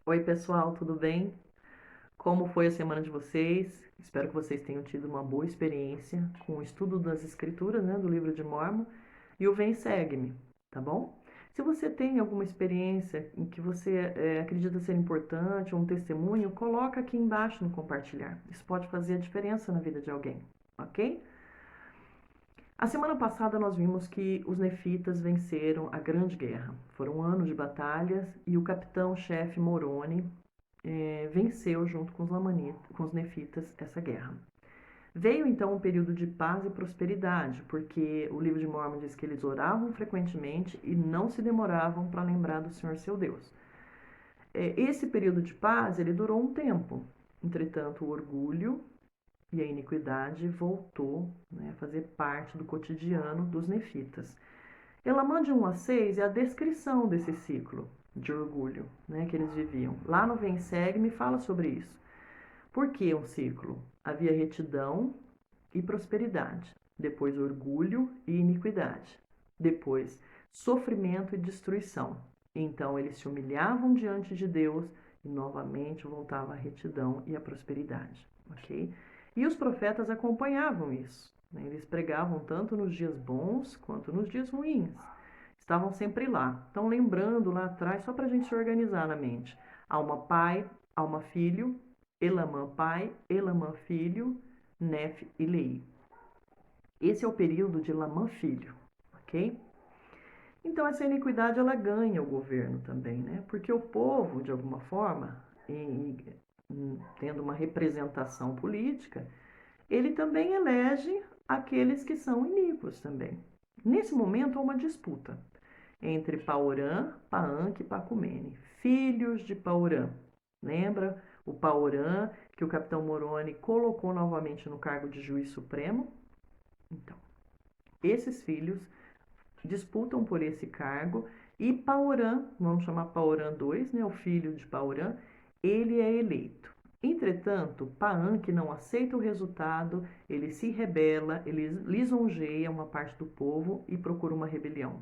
Oi, pessoal, tudo bem? Como foi a semana de vocês? Espero que vocês tenham tido uma boa experiência com o estudo das escrituras, né, do livro de Mórmon e o Vem Segue-me, tá bom? Se você tem alguma experiência em que você acredita ser importante, um testemunho, coloca aqui embaixo no compartilhar. Isso pode fazer a diferença na vida de alguém, ok? A semana passada nós vimos que os nefitas venceram a Grande Guerra. Foram anos de batalhas e o capitão-chefe Moroni venceu junto com os nefitas essa guerra. Veio então um período de paz e prosperidade, porque o livro de Mórmon diz que eles oravam frequentemente e não se demoravam para lembrar do Senhor seu Deus. Esse período de paz ele durou um tempo. Entretanto, o orgulho e a iniquidade voltou, né, a fazer parte do cotidiano dos nefitas. Elamã de 1 a 6 é a descrição desse ciclo de orgulho, né, que eles viviam. Lá no Vem Segue me fala sobre isso. Por que um ciclo? Havia retidão e prosperidade, depois orgulho e iniquidade, depois sofrimento e destruição. Então eles se humilhavam diante de Deus e novamente voltava a retidão e a prosperidade, ok? E os profetas acompanhavam isso, né? Eles pregavam tanto nos dias bons quanto nos dias ruins. Estavam sempre lá. Então, lembrando lá atrás, só para a gente se organizar na mente: alma pai, alma filho, Elamã pai, Elamã filho, Nef e Lei. Esse é o período de Lamã filho, ok? Então essa iniquidade ela ganha o governo também, né? Porque o povo, de alguma forma, tendo uma representação política, ele também elege aqueles que são iníquos também. Nesse momento há uma disputa entre Paorã, Paanque e Pacumene, filhos de Paorã. Lembra o Paorã que o capitão Moroni colocou novamente no cargo de juiz supremo? Então, esses filhos disputam por esse cargo e Paorã, vamos chamar Paorã II, né, o filho de Paorã, ele é eleito. Entretanto, Paã, que não aceita o resultado, ele se rebela, ele lisonjeia uma parte do povo e procura uma rebelião.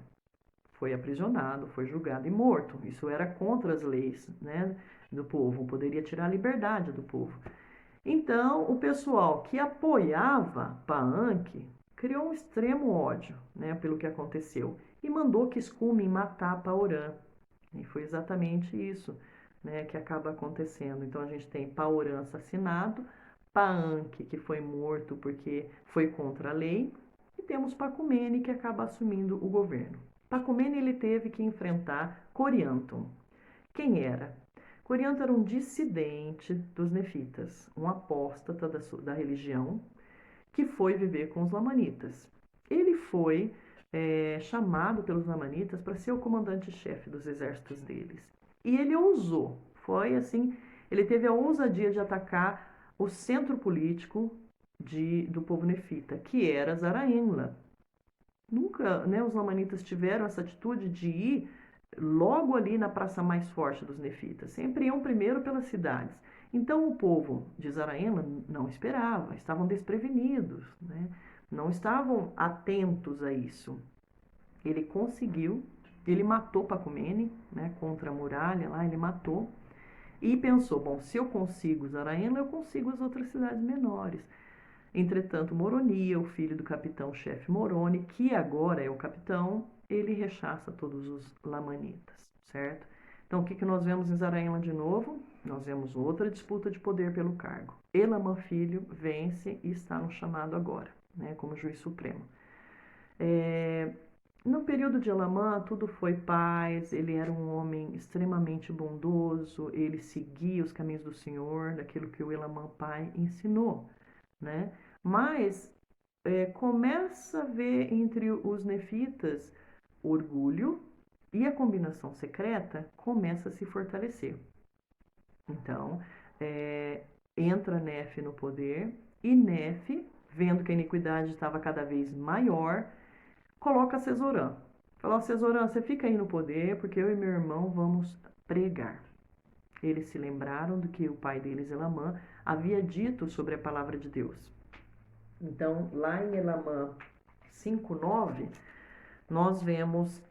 Foi aprisionado, foi julgado e morto. Isso era contra as leis, né, do povo, poderia tirar a liberdade do povo. Então, o pessoal que apoiava Paanque criou um extremo ódio, né, pelo que aconteceu e mandou que Escumen matar Paorã. E foi exatamente isso, né, que acaba acontecendo. Então a gente tem Paorã assassinado, Paanque que foi morto porque foi contra a lei, e temos Pacumene que acaba assumindo o governo. Pacumene ele teve que enfrentar Corianton. Quem era? Corianton era um dissidente dos nefitas, um apóstata da religião que foi viver com os lamanitas. Ele foi chamado pelos lamanitas para ser o comandante-chefe dos exércitos deles. E ele ousou, foi assim, ele teve a ousadia de atacar o centro político do povo nefita, que era Zaraenla. Nunca, né, os lamanitas tiveram essa atitude de ir logo ali na praça mais forte dos nefitas. Sempre iam primeiro pelas cidades. Então o povo de Zaraena não esperava, estavam desprevenidos, né? Não estavam atentos a isso. Ele conseguiu, ele matou Pacumene, né, contra a muralha lá, ele matou. E pensou, bom, se eu consigo Zaraena, eu consigo as outras cidades menores. Entretanto, Moronia, o filho do capitão-chefe Moroni, que agora é o capitão, ele rechaça todos os lamanitas, certo? Então, o que nós vemos em Zaraenla de novo? Nós vemos outra disputa de poder pelo cargo. Elamã filho vence e está no chamado agora, né, como juiz supremo. No período de Elamã, tudo foi paz, ele era um homem extremamente bondoso, ele seguia os caminhos do Senhor, daquilo que o Elamã pai ensinou, né? Mas começa a ver entre os nefitas orgulho e a combinação secreta começa a se fortalecer. Então, entra Nef no poder e Nef, vendo que a iniquidade estava cada vez maior, coloca Cesorã. Falou, Cesorã, você fica aí no poder porque eu e meu irmão vamos pregar. Eles se lembraram do que o pai deles, Elamã, havia dito sobre a palavra de Deus. Então, lá em Elamã 5:9, nós vemos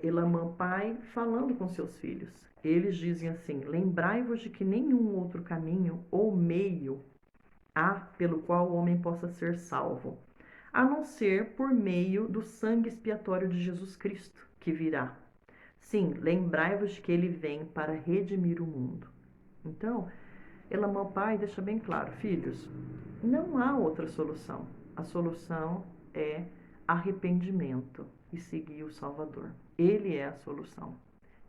Elamã pai falando com seus filhos. Eles dizem assim: lembrai-vos de que nenhum outro caminho ou meio há pelo qual o homem possa ser salvo, a não ser por meio do sangue expiatório de Jesus Cristo, que virá. Sim, lembrai-vos de que ele vem para redimir o mundo. Então, Elamã pai deixa bem claro: filhos, não há outra solução. A solução é arrependimento e seguir o Salvador. Ele é a solução.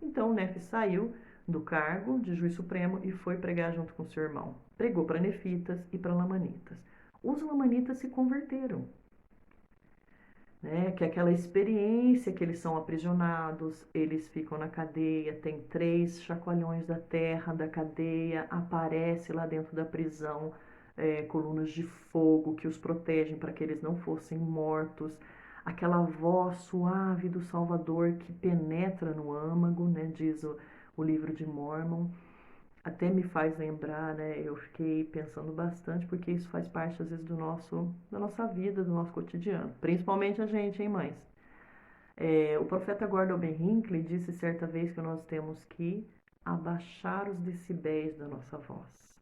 Então Nefe saiu do cargo de juiz supremo e foi pregar junto com seu irmão. Pregou para nefitas e para lamanitas. Os lamanitas se converteram. Né? Que aquela experiência que eles são aprisionados, eles ficam na cadeia, tem 3 chacoalhões da terra da cadeia, aparece lá dentro da prisão colunas de fogo que os protegem para que eles não fossem mortos. Aquela voz suave do Salvador que penetra no âmago, né, diz o livro de Mórmon, até me faz lembrar, né? Eu fiquei pensando bastante porque isso faz parte às vezes da nossa vida, do nosso cotidiano, principalmente a gente, hein, mães? O profeta Gordon B. Hinckley disse certa vez que nós temos que abaixar os decibéis da nossa voz,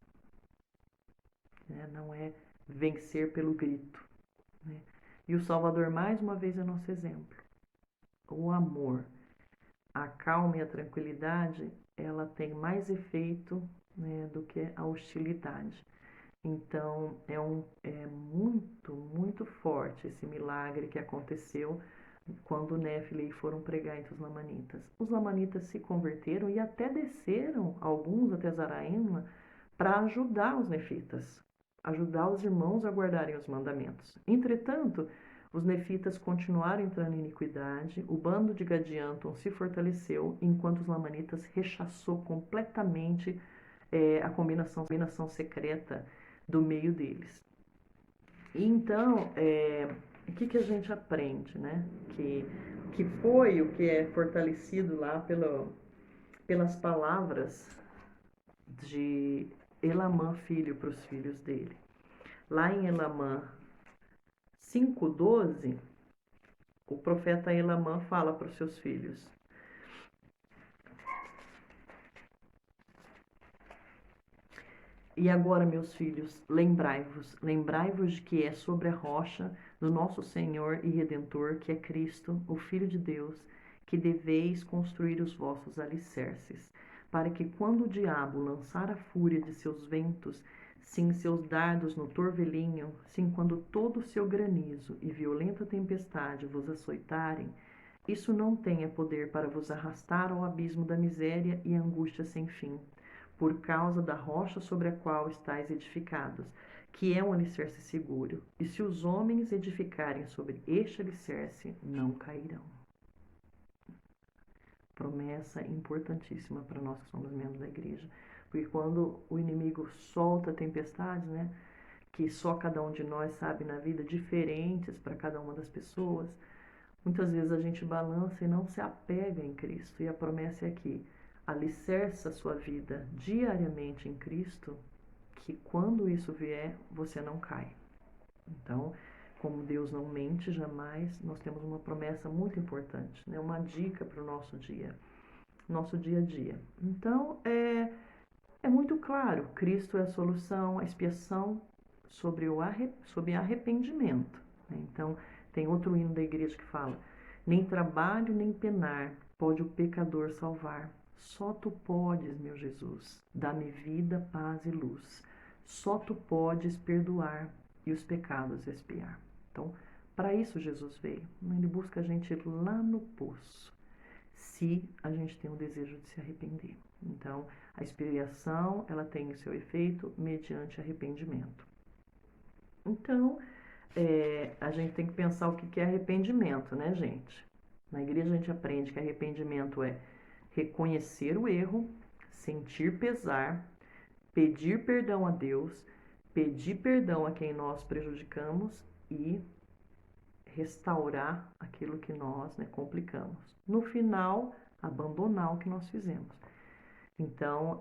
né? Não é vencer pelo grito, né? E o Salvador mais uma vez é nosso exemplo. O amor, a calma e a tranquilidade, ela tem mais efeito, né, do que a hostilidade. Então é muito, muito forte esse milagre que aconteceu quando Néfili foram pregar entre os lamanitas. Os lamanitas se converteram e até desceram, alguns até Zaraíma, para ajudar os nefitas, ajudar os irmãos a guardarem os mandamentos. Entretanto, os nefitas continuaram entrando em iniquidade, o bando de Gadianton se fortaleceu, enquanto os lamanitas rechaçou completamente a combinação secreta do meio deles. E então, o que a gente aprende, né? Que foi o que é fortalecido lá pelas palavras de Elamã filho para os filhos dele. Lá em Elamã 5:12, o profeta Elamã fala para os seus filhos: e agora, meus filhos, lembrai-vos de que é sobre a rocha do nosso Senhor e Redentor, que é Cristo, o Filho de Deus, que deveis construir os vossos alicerces, para que quando o diabo lançar a fúria de seus ventos, sim seus dardos no torvelinho, sim quando todo o seu granizo e violenta tempestade vos açoitarem, isso não tenha poder para vos arrastar ao abismo da miséria e angústia sem fim, por causa da rocha sobre a qual estáis edificados, que é um alicerce seguro. E se os homens edificarem sobre este alicerce, não cairão. Promessa importantíssima para nós que somos membros da igreja. Porque quando o inimigo solta tempestades, né, que só cada um de nós sabe na vida, diferentes para cada uma das pessoas, muitas vezes a gente balança e não se apega em Cristo. E a promessa é que alicerça a sua vida diariamente em Cristo, que quando isso vier, você não cai. Então, como Deus não mente jamais, nós temos uma promessa muito importante, né? Uma dica para o nosso dia a dia. Então, é muito claro, Cristo é a solução, a expiação sobre arrependimento, né? Então, tem outro hino da igreja que fala: nem trabalho nem penar pode o pecador salvar. Só tu podes, meu Jesus, dá-me vida, paz e luz. Só tu podes perdoar e os pecados expiar. Então, para isso Jesus veio. Ele busca a gente lá no poço, se a gente tem o desejo de se arrepender. Então, a expiação, ela tem o seu efeito mediante arrependimento. Então, a gente tem que pensar o que é arrependimento, né, gente? Na igreja a gente aprende que arrependimento é reconhecer o erro, sentir pesar, pedir perdão a Deus, pedir perdão a quem nós prejudicamos e restaurar aquilo que nós, né, complicamos. No final, abandonar o que nós fizemos. Então,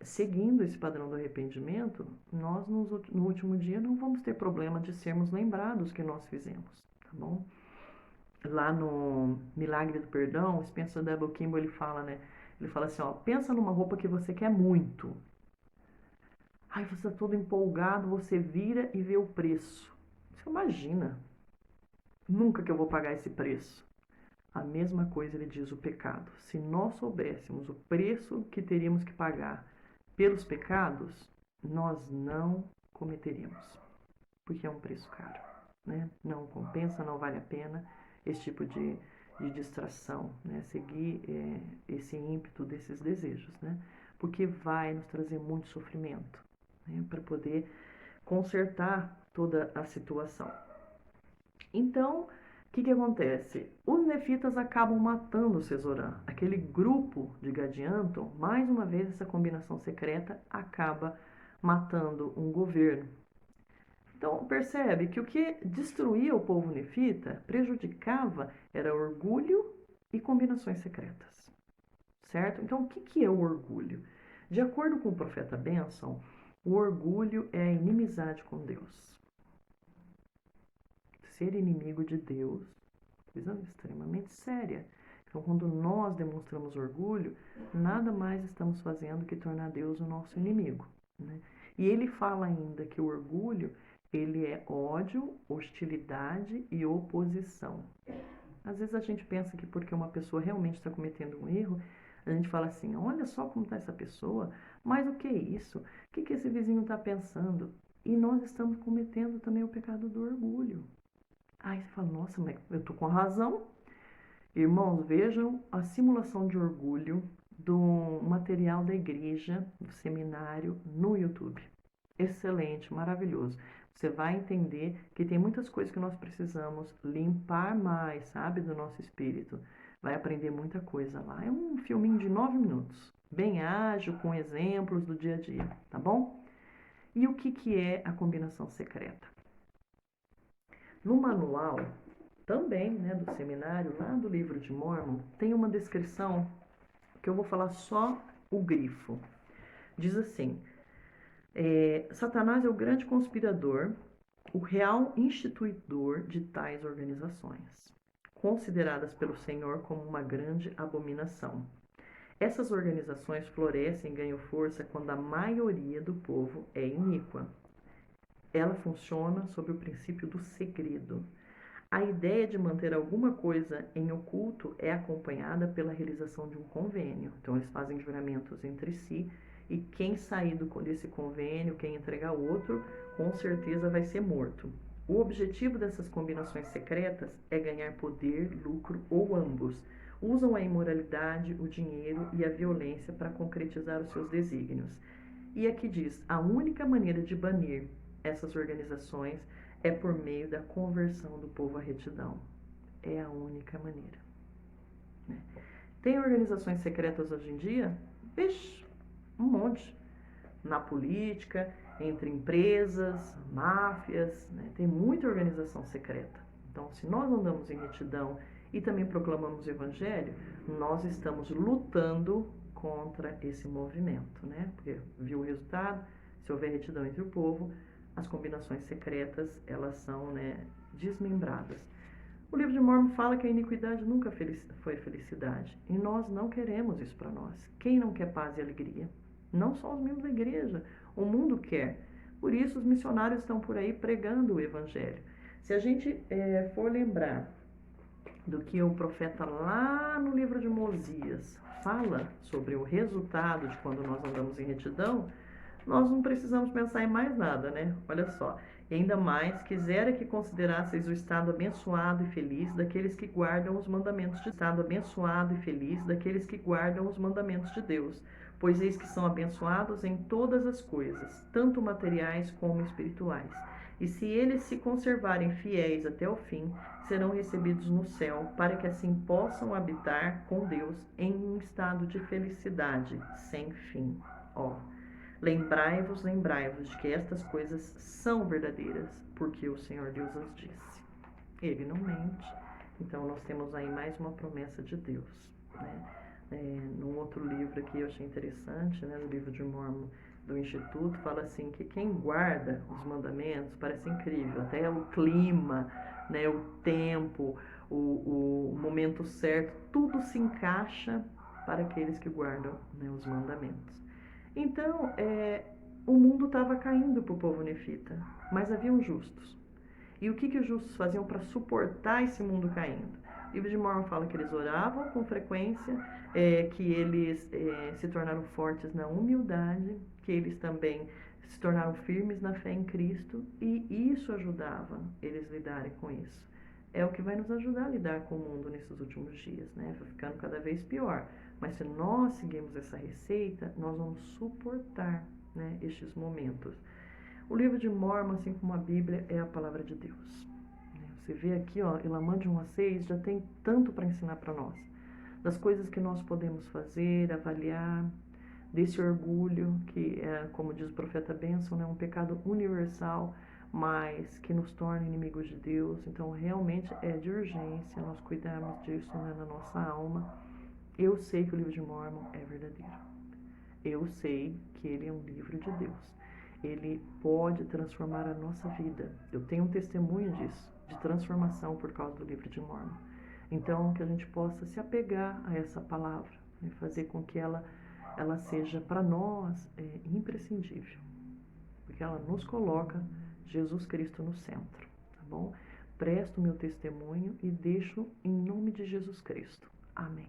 seguindo esse padrão do arrependimento, nós no último dia não vamos ter problema de sermos lembrados que nós fizemos, tá bom? lá no Milagre do Perdão, o Spencer W. Kimball, ele fala, né? Ele fala assim, ó, pensa numa roupa que você quer muito. Aí você tá todo empolgado, você vira e vê o preço. Você imagina, nunca que eu vou pagar esse preço. A mesma coisa ele diz o pecado. Se nós soubéssemos o preço que teríamos que pagar pelos pecados, nós não cometeríamos, porque é um preço caro, né? Não compensa, não vale a pena esse tipo de distração, né? Seguir esse ímpeto desses desejos, né? Porque vai nos trazer muito sofrimento, né? Para poder consertar toda a situação. Então, o que acontece? Os nefitas acabam matando o Sesorã. Aquele grupo de Gadianton, mais uma vez essa combinação secreta acaba matando um governo. Então, percebe que o que destruía o povo nefita, prejudicava, era orgulho e combinações secretas. Certo? Então, o que é o orgulho? De acordo com o profeta Benson, o orgulho é a inimizade com Deus. Ser inimigo de Deus, coisa extremamente séria. Então, quando nós demonstramos orgulho, nada mais estamos fazendo que tornar Deus o nosso inimigo, né? E ele fala ainda que o orgulho, ele é ódio, hostilidade e oposição. Às vezes a gente pensa que porque uma pessoa realmente está cometendo um erro, a gente fala assim, olha só como está essa pessoa, mas o que é isso? O que esse vizinho está pensando? E nós estamos cometendo também o pecado do orgulho. Aí você fala, nossa, mas eu tô com razão. Irmãos, vejam a simulação de orgulho do material da igreja, do seminário, no YouTube. Excelente, maravilhoso. Você vai entender que tem muitas coisas que nós precisamos limpar mais, sabe, do nosso espírito. Vai aprender muita coisa lá. É um filminho de 9 minutos, bem ágil, com exemplos do dia a dia, tá bom? E o que é a combinação secreta? No manual, também, né, do seminário, lá do livro de Mormon, tem uma descrição que eu vou falar só o grifo. Diz assim, Satanás é o grande conspirador, o real instituidor de tais organizações, consideradas pelo Senhor como uma grande abominação. Essas organizações florescem e ganham força quando a maioria do povo é iníqua. Ela funciona sob o princípio do segredo. A ideia de manter alguma coisa em oculto é acompanhada pela realização de um convênio. Então, eles fazem juramentos entre si e quem sair desse convênio, quem entregar outro, com certeza vai ser morto. O objetivo dessas combinações secretas é ganhar poder, lucro ou ambos. Usam a imoralidade, o dinheiro e a violência para concretizar os seus desígnios. E aqui diz, a única maneira de banir essas organizações é por meio da conversão do povo à retidão. É a única maneira. Né? Tem organizações secretas hoje em dia? Vixe, um monte. Na política, entre empresas, máfias, né? Tem muita organização secreta. Então, se nós andamos em retidão e também proclamamos o evangelho, nós estamos lutando contra esse movimento, né? Porque viu o resultado? Se houver retidão entre o povo, as combinações secretas, elas são, né, desmembradas. O livro de Mormon fala que a iniquidade nunca foi felicidade. E nós não queremos isso para nós. Quem não quer paz e alegria? Não só os membros da igreja. O mundo quer. Por isso os missionários estão por aí pregando o evangelho. Se a gente for lembrar do que o profeta lá no livro de Mosias fala sobre o resultado de quando nós andamos em retidão, nós não precisamos pensar em mais nada, né? Olha só. E ainda mais, quisera que considerasseis o estado abençoado e feliz daqueles que guardam os mandamentos de estado abençoado e feliz daqueles que guardam os mandamentos de Deus, pois eis que são abençoados em todas as coisas, tanto materiais como espirituais. E se eles se conservarem fiéis até o fim, serão recebidos no céu, para que assim possam habitar com Deus em um estado de felicidade sem fim. Ó. Lembrai-vos de que estas coisas são verdadeiras, porque o Senhor Deus as disse. Ele não mente. Então, nós temos aí mais uma promessa de Deus, né? Num outro livro aqui eu achei interessante, né, no livro de Mormon do Instituto, fala assim que quem guarda os mandamentos, parece incrível, até o clima, né, o tempo, o momento certo, tudo se encaixa para aqueles que guardam, né, os mandamentos. Então, o mundo estava caindo para o povo nefita, mas haviam justos. E o que os justos faziam para suportar esse mundo caindo? O livro de Mormon fala que eles oravam com frequência, que eles se tornaram fortes na humildade, que eles também se tornaram firmes na fé em Cristo, e isso ajudava eles a lidarem com isso. É o que vai nos ajudar a lidar com o mundo nesses últimos dias, né? Vai ficando cada vez pior. Mas se nós seguirmos essa receita, nós vamos suportar, né, estes momentos. O livro de Mormon, assim como a Bíblia, é a palavra de Deus. Você vê aqui, ó, Elamã de 1 a 6, já tem tanto para ensinar para nós. Das coisas que nós podemos fazer, avaliar, desse orgulho, que é, como diz o profeta Benson, é um pecado universal, mas que nos torna inimigos de Deus. Então, realmente é de urgência nós cuidarmos disso, né, na nossa alma. Eu sei que o livro de Mormon é verdadeiro. Eu sei que ele é um livro de Deus. Ele pode transformar a nossa vida. Eu tenho um testemunho disso, de transformação por causa do livro de Mormon. Então, que a gente possa se apegar a essa palavra e fazer com que ela seja para nós imprescindível, porque ela nos coloca Jesus Cristo no centro, tá bom? Presto o meu testemunho e deixo em nome de Jesus Cristo. Amém.